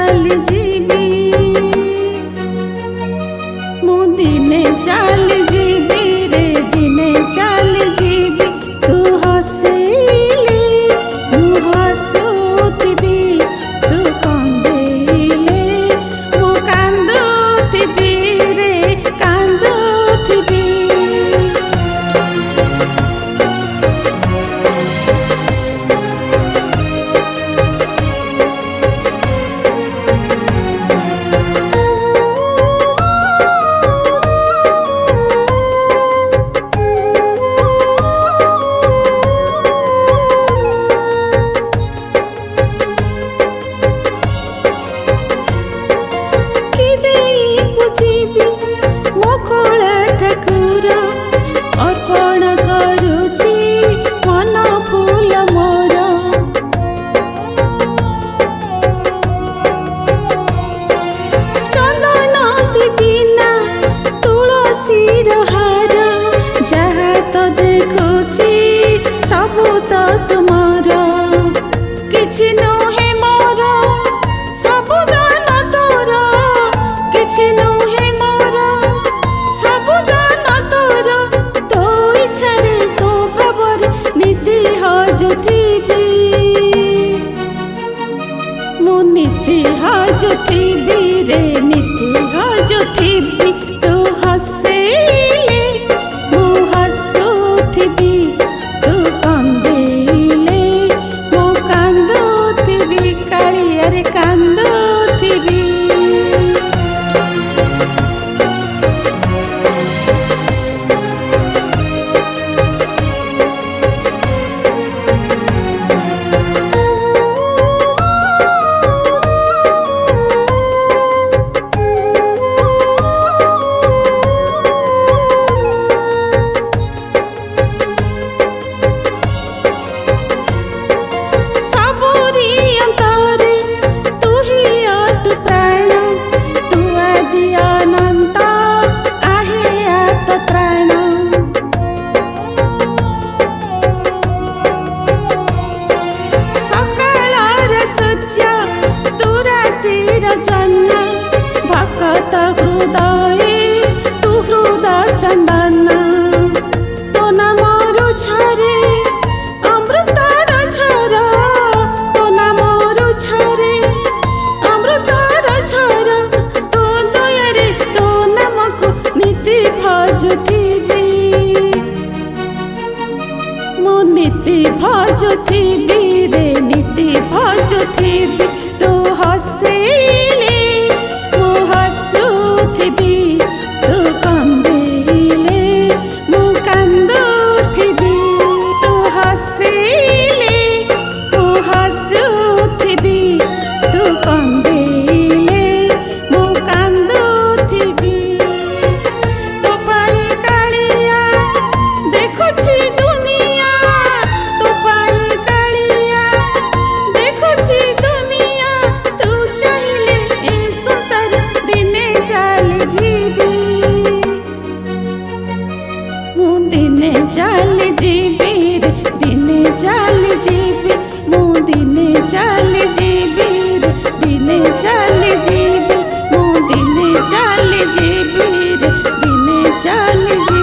ଚାଲି ଯିବି ମୁଁ ଦିନେ ଚାଲି ଯିବି ରେ ଦିନେ ଚାଲି ଯିବି ତୁ ହସିଲେ ମୁଁ ହସୁଥିବି ତୁ କାନ୍ଦିଲେ ମୁଁ କାନ୍ଦୁଥିବି ରେ କାନ୍ଦୁଥିବି अर्पण करुची मन फूल मोर चंदन बिना तुलसीर हार जहाँ तो देखुची सबू तो तुमर किछि नुहे मोर सबू दान तोर किछि नुहे मोर सबू दान तोर तो इच्छारे तो भावरे नीति हजुथिबी मु नीति हजुथिबी रे नीति हजुथिबी तू हसिले मु हसुथिबी तू कांदिले मु कांदुथिबी कालिया रे कांदुथिबी भक्त हृदय तू हृदय चंदन तो नामर छरे अमृतर झर तो नामर छरे अमृतर झर तो दयारे तो नामको नीति भजुथिबी मु नीति भजुथिबी रे नीति भजुथिबी तू हसिले मु हसुथिबी तू कांदिले मु कांदुथिबी तू हसिले मु हसुथिबी तू कांदिले मु कांदुथिबी तो पाई कालिया देखुछि दुनिया तो पाई कालिया देखुछि दुनिया तू चाहिले ए संसार दिने चाली जीवी मु दिने चाली जीवी रे दिने चाली जीवी मु दिने चाली जीवी रे दिने चाली जीवी मु दिने चाली जीवी रे दिने चाली जीवी।